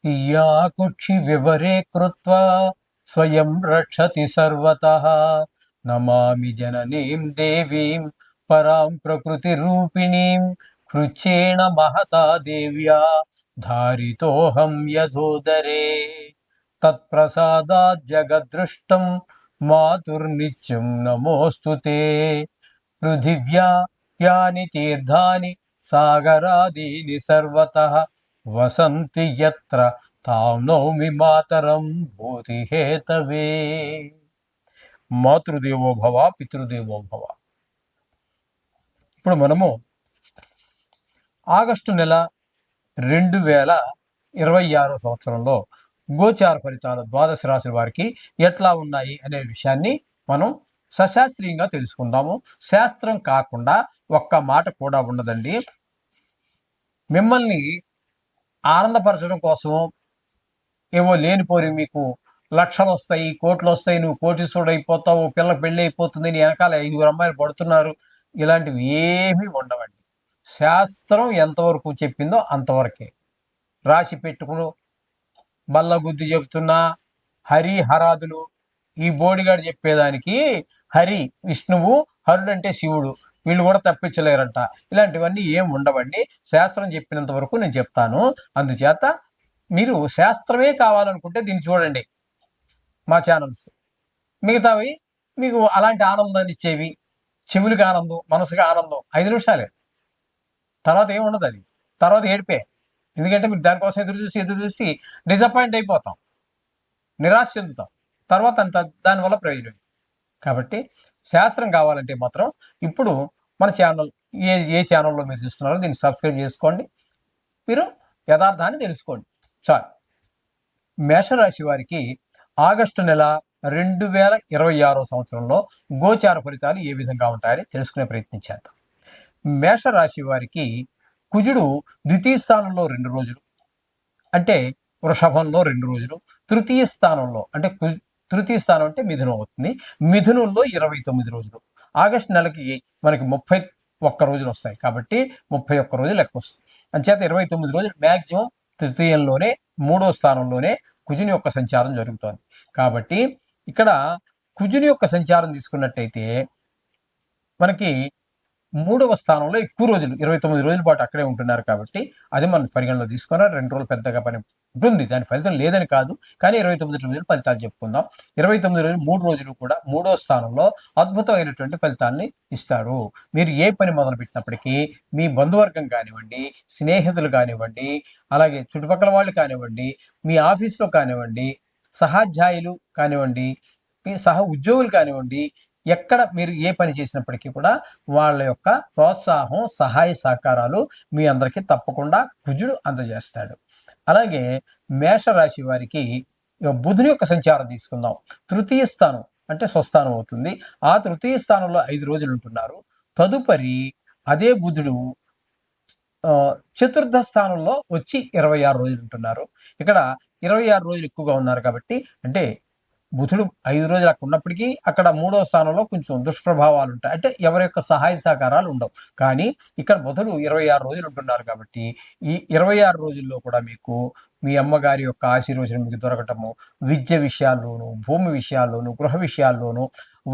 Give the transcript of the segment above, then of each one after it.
या कुक्षि विवरे कृत्वा स्वयं रक्षति सर्वतः। नमामि जननीं देवीं परां प्रकृतिरूपिणीं। कृच्छ्रेण महता देव्या धारितोऽहं यथोदरे। तत्प्रसादात् जगद्दृष्टं मातुर्नित्यं नमोऽस्तु ते। पृथिव्या यानि तीर्थानि सागरादीनि सर्वतः वसन्ति यत्र तां नौमि मातరం భూతిహేతవే। మాతృదేవో భవ పితృదేవో భవ. ఇప్పుడు మనము ఆగస్టు నెల 2026 సంవత్సరంలో గోచార ఫలితాలు ద్వాదశ రాశి వారికి ఎట్లా ఉన్నాయి అనే విషయాన్ని మనం సశాస్త్రీయంగా తెలుసుకుందాము. శాస్త్రం కాకుండా ఒక్క మాట కూడా ఉండదండి. మిమ్మల్ని ఆనందపరచడం కోసం ఏవో లేనిపోరి మీకు లక్షలు వస్తాయి, కోట్లు వస్తాయి, నువ్వు కోటీశ్వరుడు అయిపోతావు, పిల్లకి పెళ్ళి అయిపోతుంది, నీ వెనకాల 5 అమ్మాయిలు పడుతున్నారు, ఇలాంటివి ఏమీ ఉండవండి. శాస్త్రం ఎంతవరకు చెప్పిందో అంతవరకే. రాసి పెట్టుకుని బల్లగుద్ది చెబుతున్నా హరి హరాదులు, ఈ బోడిగాడు చెప్పేదానికి హరి విష్ణువు, హరుడు అంటే శివుడు, వీళ్ళు కూడా తప్పించలేరంట. ఇలాంటివన్నీ ఏం ఉండవండి. శాస్త్రం చెప్పినంత వరకు నేను చెప్తాను. అందుచేత మీరు శాస్త్రమే కావాలనుకుంటే దీన్ని చూడండి, మా ఛానల్స్. మిగతావి మీకు అలాంటి ఆనందాన్ని ఇచ్చేవి, చెవులకి ఆనందం, మనసుకి ఆనందం 5 నిమిషాలే, తర్వాత ఏమి ఉండదు. అది తర్వాత ఏడిపే. ఎందుకంటే మీరు దానికోసం ఎదురు చూసి డిసప్పాయింట్ అయిపోతాం, నిరాశ చెందుతాం, తర్వాత అంత దానివల్ల ప్రయోజనం. కాబట్టి శాస్త్రం కావాలంటే మాత్రం ఇప్పుడు మన ఛానల్ ఏ ఛానల్లో మీరు చూస్తున్నారో దీన్ని సబ్స్క్రైబ్ చేసుకోండి, మీరు యథార్థాన్ని తెలుసుకోండి చాలు. మేషరాశి వారికి ఆగస్టు నెల 2026 సంవత్సరంలో గోచార ఫలితాలు ఏ విధంగా ఉంటాయని తెలుసుకునే ప్రయత్నం చేద్దాం. మేషరాశి వారికి కుజుడు ద్వితీయ స్థానంలో 2 రోజులు, అంటే వృషభంలో 2 రోజులు, తృతీయ స్థానంలో అంటే తృతీయ స్థానం అంటే మిథునం అవుతుంది, మిథునంలో 29 రోజులు. ఆగస్టు నెలకి మనకి 31 రోజులు వస్తాయి కాబట్టి 31 రోజులు లెక్క వస్తుంది. అంచేత 29 రోజులు మ్యాక్సిమం తృతీయంలోనే 3వ స్థానంలోనే కుజుని యొక్క సంచారం జరుగుతోంది. కాబట్టి ఇక్కడ కుజుని యొక్క సంచారం తీసుకున్నట్టయితే మనకి 3వ స్థానంలో ఎక్కువ రోజులు 29 రోజుల పాటు అక్కడే ఉంటున్నారు కాబట్టి అది మనం పరిగణలో తీసుకున్నారు. 2 రోజులు పెద్దగా పని ఉంటుంది, దాని ఫలితం లేదని కాదు, కానీ 29 రోజులు ఫలితాలు చెప్పుకుందాం. 29 రోజులు 3 రోజులు కూడా 3వ స్థానంలో అద్భుతమైనటువంటి ఫలితాన్ని ఇస్తారు. మీరు ఏ పని మొదలు పెట్టినప్పటికీ మీ బంధువర్గం కానివ్వండి, స్నేహితులు కానివ్వండి, అలాగే చుట్టుపక్కల వాళ్ళు కానివ్వండి, మీ ఆఫీస్లో కానివ్వండి, సహాధ్యాయులు కానివ్వండి, మీ సహ ఉద్యోగులు కానివ్వండి, ఎక్కడ మీరు ఏ పని చేసినప్పటికీ కూడా వాళ్ళ యొక్క ప్రోత్సాహం, సహాయ సహకారాలు మీ అందరికీ తప్పకుండా కుజుడు అందజేస్తాడు. అలాగే మేషరాశి వారికి బుధుని యొక్క సంచారం తీసుకుందాం. తృతీయ స్థానం అంటే స్వస్థానం అవుతుంది. ఆ తృతీయ స్థానంలో 5 రోజులు ఉంటున్నారు. తదుపరి అదే బుధుడు చతుర్థ స్థానంలో వచ్చి 26 రోజులు ఉంటున్నారు. ఇక్కడ 26 రోజులు ఎక్కువగా ఉన్నారు కాబట్టి, అంటే బుధుడు 5 రోజులు అక్కడ ఉన్నప్పటికీ అక్కడ 3వ స్థానంలో కొంచెం దుష్ప్రభావాలు ఉంటాయి, అంటే ఎవరి యొక్క సహాయ సహకారాలు ఉండవు. కానీ ఇక్కడ బుధుడు 26 రోజులు ఉంటున్నారు కాబట్టి ఈ 26 రోజుల్లో కూడా మీకు మీ అమ్మగారి యొక్క ఆశీర్వచనం మీకు దొరకటము, విద్య విషయాల్లోనూ, భూమి విషయాల్లోనూ, గృహ విషయాల్లోనూ,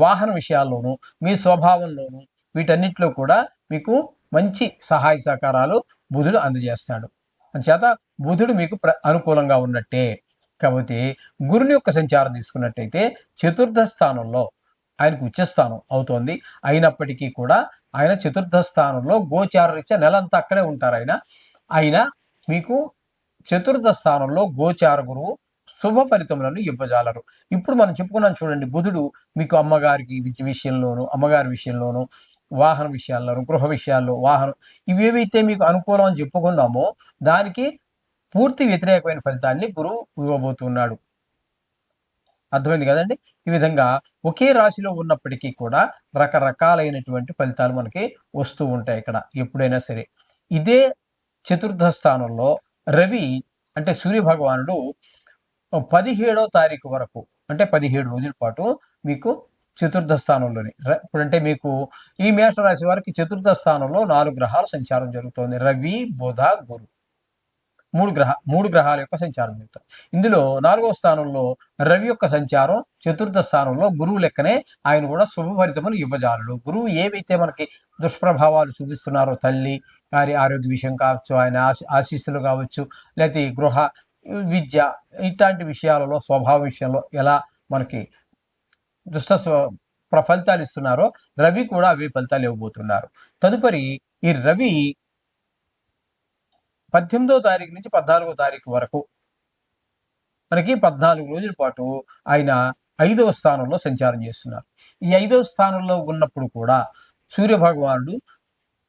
వాహన విషయాల్లోనూ, మీ స్వభావంలోనూ, వీటన్నిటిలో కూడా మీకు మంచి సహాయ సహకారాలు బుధుడు అందజేస్తాడు. అందుచేత బుధుడు మీకు అనుకూలంగా ఉన్నట్టే. కాబట్టి గురుని యొక్క సంచారం తీసుకున్నట్టయితే చతుర్థ స్థానంలో ఆయనకు ఉచ్చస్థానం అవుతోంది. అయినప్పటికీ కూడా ఆయన చతుర్థ స్థానంలో గోచార రీత్యా నెలంతా అక్కడే ఉంటారు. ఆయన మీకు చతుర్థ స్థానంలో గోచార గురువు శుభ ఫలితములను ఇవ్వజాలరు. ఇప్పుడు మనం చెప్పుకున్నాం చూడండి, బుధుడు మీకు అమ్మగారికి విద్య విషయంలోను, అమ్మగారి విషయంలోను, వాహన విషయాల్లోను, గృహ విషయాల్లో, వాహనం ఇవేవైతే మీకు అనుకూలం అని చెప్పుకున్నామో దానికి పూర్తి వ్యతిరేకమైన ఫలితాన్ని గురువు ఇవ్వబోతున్నాడు. అర్థమైంది కదండి? ఈ విధంగా ఒకే రాశిలో ఉన్నప్పటికీ కూడా రకరకాలైనటువంటి ఫలితాలు మనకి వస్తూ ఉంటాయి ఇక్కడ ఎప్పుడైనా సరే. ఇదే చతుర్థ స్థానంలో రవి అంటే సూర్య భగవానుడు 17వ తారీఖు వరకు, అంటే 17 రోజుల పాటు మీకు చతుర్థ స్థానంలోని, ఇప్పుడంటే మీకు ఈ మేషరాశి వారికి చతుర్థ స్థానంలో 4 గ్రహాల సంచారం జరుగుతోంది. రవి, బుధ, గురు మూడు గ్రహాల యొక్క సంచారం జరుగుతుంది. ఇందులో 4వ స్థానంలో రవి యొక్క సంచారం, చతుర్థ స్థానంలో గురువు లెక్కనే ఆయన కూడా శుభఫలితములు ఇవ్వజాలడు. గురువు ఏవైతే మనకి దుష్ప్రభావాలు చూపిస్తున్నారో, తల్లి గారి ఆరోగ్య విషయం కావచ్చు, ఆయన ఆశీస్సులు కావచ్చు, లేకపోతే గృహ విద్య ఇట్లాంటి విషయాలలో, స్వభావ విషయంలో ఎలా మనకి దుష్ట ఫలితాలు ఇస్తున్నారో, రవి కూడా అవే ఫలితాలు ఇవ్వబోతున్నారు. తదుపరి ఈ రవి 18వ తారీఖు నుంచి 14వ తారీఖు వరకు మనకి 14 రోజుల పాటు ఆయన 5వ స్థానంలో సంచారం చేస్తున్నారు. ఈ 5వ స్థానంలో ఉన్నప్పుడు కూడా సూర్య భగవానుడు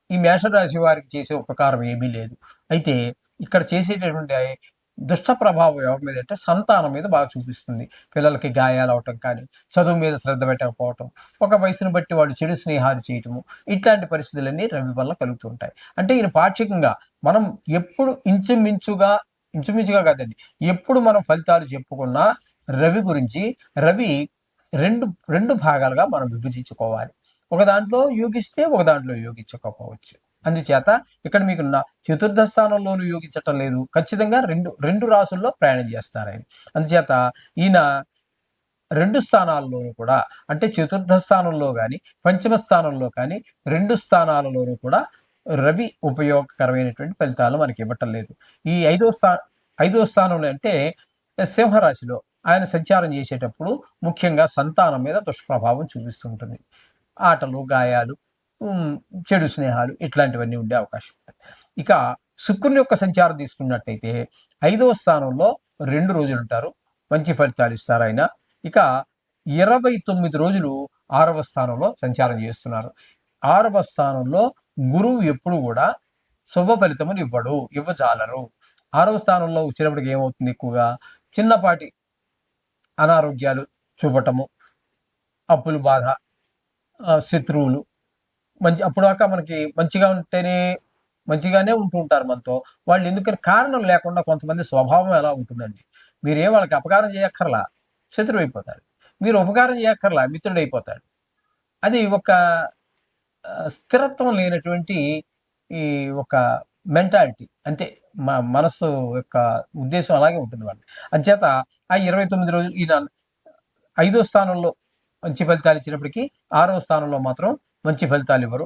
ఈ మేషరాశి వారికి చేసే ఉపకారం ఏమీ లేదు. అయితే ఇక్కడ చేసేటటువంటి దుష్ట ప్రభావం ఎవరి మీద అంటే సంతానం మీద బాగా చూపిస్తుంది. పిల్లలకి గాయాలు అవటం కానీ, చదువు మీద శ్రద్ధ పెట్టకపోవటం, ఒక వయసును బట్టి వాళ్ళు చెడు స్నేహాలు చేయటము, ఇట్లాంటి పరిస్థితులన్నీ రవి వల్ల కలుగుతుంటాయి. అంటే ఈయన పాక్షికంగా మనం ఎప్పుడు ఇంచుమించుగా కాదండి, ఎప్పుడు మనం ఫలితాలు చెప్పుకున్నా రవి గురించి, రవి రెండు భాగాలుగా మనం విభజించుకోవాలి. ఒక దాంట్లో యోగిస్తే ఒక దాంట్లో యోగించకపోవచ్చు. అందుచేత ఇక్కడ మీకు చతుర్థ స్థానంలోనూ యోగించటం లేదు, ఖచ్చితంగా రెండు రాసుల్లో ప్రయాణం చేస్తారు ఆయన. అందుచేత ఈయన 2 స్థానాల్లోనూ కూడా, అంటే చతుర్థ స్థానంలో కానీ, పంచమ స్థానంలో కానీ, 2 స్థానాలలోనూ కూడా రవి ఉపయోగకరమైనటువంటి ఫలితాలు మనకి ఇవ్వటం లేదు. ఈ 5వ స్థానంలో అంటే సింహరాశిలో ఆయన సంచారం చేసేటప్పుడు ముఖ్యంగా సంతానం మీద దుష్ప్రభావం చూపిస్తుంటుంది. ఆటలు, గాయాలు, చెడు స్నేహాలు ఇట్లాంటివన్నీ ఉండే అవకాశం ఉంది. ఇక శుక్రుని యొక్క సంచారం తీసుకున్నట్టయితే 5వ స్థానంలో 2 రోజులు ఉంటారు, మంచి ఫలితాలు ఇస్తారు ఆయన. ఇక 29 రోజులు 6వ స్థానంలో సంచారం చేస్తున్నారు. 6వ స్థానంలో గురువు ఎప్పుడు కూడా శుభ ఫలితములు ఇవ్వజాలరు. 6వ స్థానంలో వచ్చినప్పటికి ఏమవుతుంది, ఎక్కువగా చిన్నపాటి అనారోగ్యాలు చూపటము, అప్పులు బాధ, శత్రువులు, అప్పుడాక మనకి మంచిగానే ఉంటూ ఉంటారు మనతో. వాళ్ళు ఎందుకని కారణం లేకుండా కొంతమంది స్వభావం ఎలా ఉంటుందండి, మీరేం వాళ్ళకి అపకారం చేయక్కర్లా, శత్రువు అయిపోతాడు. మీరు ఉపకారం చేయక్కర్లా, మిత్రుడు అయిపోతాడు. అది ఒక స్థిరత్వం లేనటువంటి ఈ ఒక మెంటాలిటీ, అంతే. మనస్సు యొక్క ఉద్దేశం అలాగే ఉంటుంది వాళ్ళు. అంచేత ఆ 29 రోజులు ఈయన 5వ స్థానంలో మంచి ఫలితాలు ఇచ్చినప్పటికీ 6వ స్థానంలో మాత్రం మంచి ఫలితాలు ఇవ్వరు.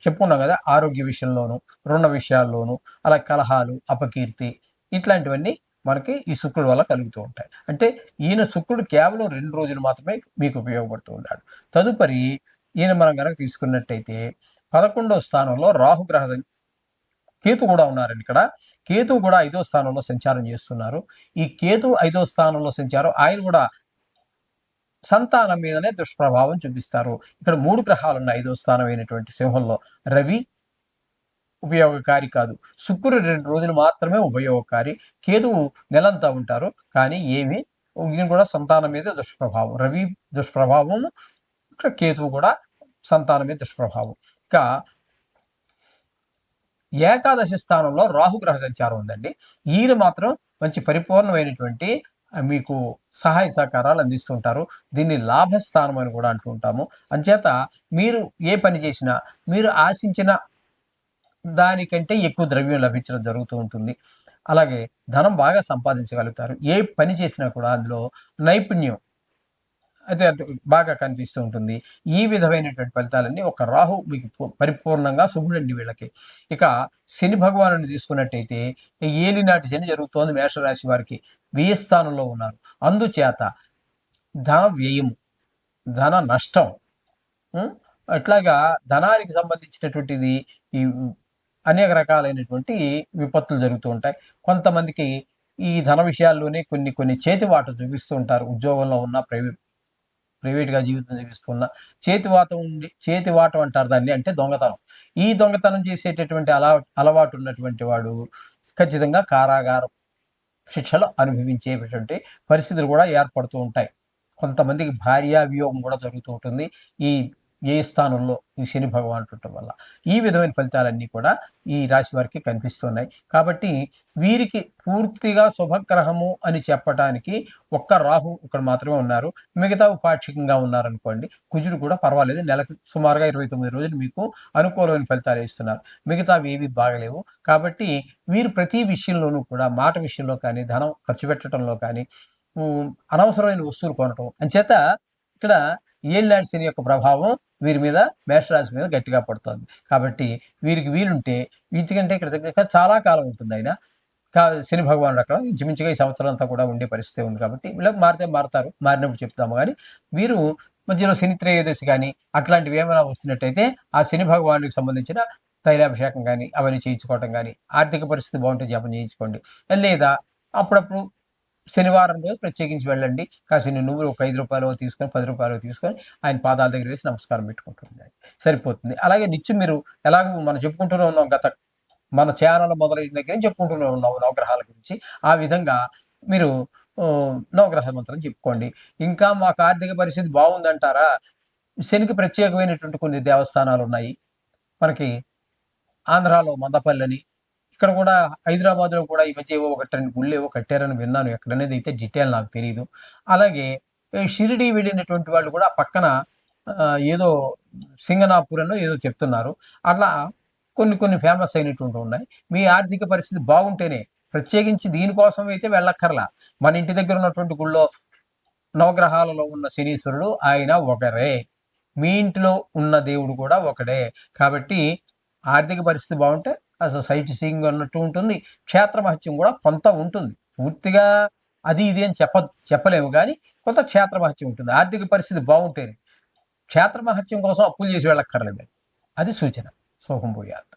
చెప్పుకున్నాం కదా, ఆరోగ్య విషయంలోను, రుణ విషయాల్లోనూ, అలా కలహాలు, అపకీర్తి ఇట్లాంటివన్నీ మనకి ఈ శుక్రుడు వల్ల కలుగుతూ ఉంటాయి. అంటే ఈయన శుక్రుడు కేవలం 2 రోజులు మాత్రమే మీకు ఉపయోగపడుతూ ఉన్నాడు. తదుపరి ఈయన మనం కనుక తీసుకున్నట్టయితే 11వ స్థానంలో రాహుగ్రహ కేతు కూడా ఉన్నారండి. ఇక్కడ కేతువు కూడా 5వ స్థానంలో సంచారం చేస్తున్నారు. ఈ కేతువు 5వ స్థానంలో సంచారం, ఆయన కూడా సంతానం మీదనే దుష్ప్రభావం చూపిస్తారు. ఇక్కడ 3 గ్రహాలు ఉన్నాయి 5వ స్థానం అయినటువంటి సింహంలో. రవి ఉపయోగకారి కాదు, శుక్రుడు 2 రోజులు మాత్రమే ఉపయోగకారి, కేతువు నెలంతా ఉంటారు, కానీ ఈయన కూడా సంతానం మీద దుష్ప్రభావం. రవి దుష్ప్రభావం, ఇక్కడ కేతువు కూడా సంతానం మీద దుష్ప్రభావం. ఇక ఏకాదశి స్థానంలో రాహుగ్రహ సంచారం ఉందండి. ఈయన మాత్రం మంచి పరిపూర్ణమైనటువంటి మీకు సహాయ సహకారాలు అందిస్తుంటారు. దీన్ని లాభస్థానం అని కూడా అంటూ ఉంటాము. అంచేత మీరు ఏ పని చేసినా మీరు ఆశించిన దానికంటే ఎక్కువ ద్రవ్యం లభించడం జరుగుతూ ఉంటుంది. అలాగే ధనం బాగా సంపాదించగలుగుతారు. ఏ పని చేసినా కూడా అందులో నైపుణ్యం అయితే బాగా కనిపిస్తూ ఉంటుంది. ఈ విధమైనటువంటి ఫలితాలన్నీ ఒక రాహు మీకు పరిపూర్ణంగా శుభుడండి వీళ్ళకి. ఇక శని భగవాను తీసుకున్నట్టయితే ఏలినాటి శని జరుగుతోంది మేషరాశి వారికి, వ్యయస్థానంలో ఉన్నారు. అందుచేత ధన వ్యయము, ధన నష్టం, అట్లాగా ధనానికి సంబంధించినటువంటిది ఈ అనేక రకాలైనటువంటి విపత్తులు జరుగుతూ ఉంటాయి. కొంతమందికి ఈ ధన విషయాల్లోనే కొన్ని చేతివాటం చూపిస్తూ ఉంటారు. ఉద్యోగంలో ఉన్న, ప్రైవేట్గా జీవితం జీవిస్తున్న చేతివాటం అంటారు దాన్ని, అంటే దొంగతనం. ఈ దొంగతనం చేసేటటువంటి అలవాటు ఉన్నటువంటి వాడు ఖచ్చితంగా కారాగారం శిక్షలు అనుభవించేటువంటి పరిస్థితులు కూడా ఏర్పడుతూ ఉంటాయి. కొంతమందికి భార్యా వియోగం కూడా జరుగుతూ ఉంటుంది. ఈ ఏ స్థానంలో ఈ శని భగవానుడు ఉండటం వల్ల ఈ విధమైన ఫలితాలన్నీ కూడా ఈ రాశి వారికి కనిపిస్తున్నాయి. కాబట్టి వీరికి పూర్తిగా శుభగ్రహము అని చెప్పటానికి ఒక్క రాహు ఇక్కడ మాత్రమే ఉన్నారు. మిగతా పాక్షికంగా ఉన్నారనుకోండి. కుజుడు కూడా పర్వాలేదు, నెలకు సుమారుగా 29 రోజులు మీకు అనుకూలమైన ఫలితాలు ఇస్తున్నారు. మిగతావి ఏవి బాగలేవు. కాబట్టి వీరు ప్రతి విషయంలోనూ కూడా మాట విషయంలో కానీ, ధనం ఖర్చు పెట్టడంలో కానీ, అనవసరమైన వస్తువులు కొనటం అంచేత ఇక్కడ ఏలినాటి శని యొక్క ప్రభావం వీరి మీద, మేషరాశి మీద గట్టిగా పడుతుంది. కాబట్టి వీరికి వీలుంటే వీటికంటే ఇక్కడ చాలా కాలం ఉంటుంది ఆయన శని భగవానుడు అక్కడ ఇంచుమించుగా ఈ సంవత్సరం అంతా కూడా ఉండే పరిస్థితి ఉంది. కాబట్టి వీళ్ళకి మారితే మారతారు, మారినప్పుడు చెప్తాము. కానీ వీరు మధ్యలో శని త్రయోదశి కానీ అట్లాంటివి ఏమైనా వస్తున్నట్టయితే ఆ శని భగవానుడికి సంబంధించిన తైలాభిషేకం కానీ అవన్నీ చేయించుకోవటం కానీ, ఆర్థిక పరిస్థితి బాగుంటే జపం చేయించుకోండి. లేదా అప్పుడప్పుడు శనివారం రోజు ప్రత్యేకించి వెళ్ళండి. కాసిన నువ్వులు ఒక 5 రూపాయలు తీసుకొని, 10 రూపాయలు తీసుకొని ఆయన పాదాల దగ్గర వేసి నమస్కారం పెట్టుకుంటుంది, సరిపోతుంది. అలాగే నిత్యం మీరు ఎలాగో మనం చెప్పుకుంటూనే ఉన్నాం, మన ఛానల్ మొదలైన దగ్గర చెప్పుకుంటూనే ఉన్నాం నవగ్రహాల గురించి. ఆ విధంగా మీరు నవగ్రహ మంత్రం చెప్పుకోండి. ఇంకా మాకు ఆర్థిక పరిస్థితి బాగుందంటారా, శనికి ప్రత్యేకమైనటువంటి కొన్ని దేవస్థానాలు ఉన్నాయి. మనకి ఆంధ్రాలో మందపల్లి అని, ఇక్కడ కూడా హైదరాబాద్లో కూడా ఈ మధ్య ఏవో 1-2 గుళ్ళు ఏవో కట్టారని విన్నాను. ఎక్కడనేది అయితే డీటెయిల్ నాకు తెలియదు. అలాగే షిరిడి వెళ్ళినటువంటి వాళ్ళు కూడా పక్కన ఏదో సింగనాపూర్ ఏదో చెప్తున్నారు. అట్లా కొన్ని ఫేమస్ అయినటువంటి ఉన్నాయి. మీ ఆర్థిక పరిస్థితి బాగుంటేనే, ప్రత్యేకించి దీనికోసం అయితే వెళ్ళక్కర్లా. మన ఇంటి దగ్గర ఉన్నటువంటి గుళ్ళో నవగ్రహాలలో ఉన్న శనీశ్వరుడు ఆయన ఒకరే, మీ ఇంటిలో ఉన్న దేవుడు కూడా ఒకడే. కాబట్టి ఆర్థిక పరిస్థితి బాగుంటే అసలు సైట్ సీయింగ్ అన్నట్టు ఉంటుంది. క్షేత్ర మహత్యం కూడా కొంత ఉంటుంది. పూర్తిగా అది ఇది అని చెప్పలేము, కానీ కొంత క్షేత్ర మహత్యం ఉంటుంది. ఆర్థిక పరిస్థితి బాగుంటేనే. క్షేత్ర మహత్యం కోసం అప్పులు చేసి వెళ్ళక్కర్లేదు. అది సూచన. శోకం పోయాలి.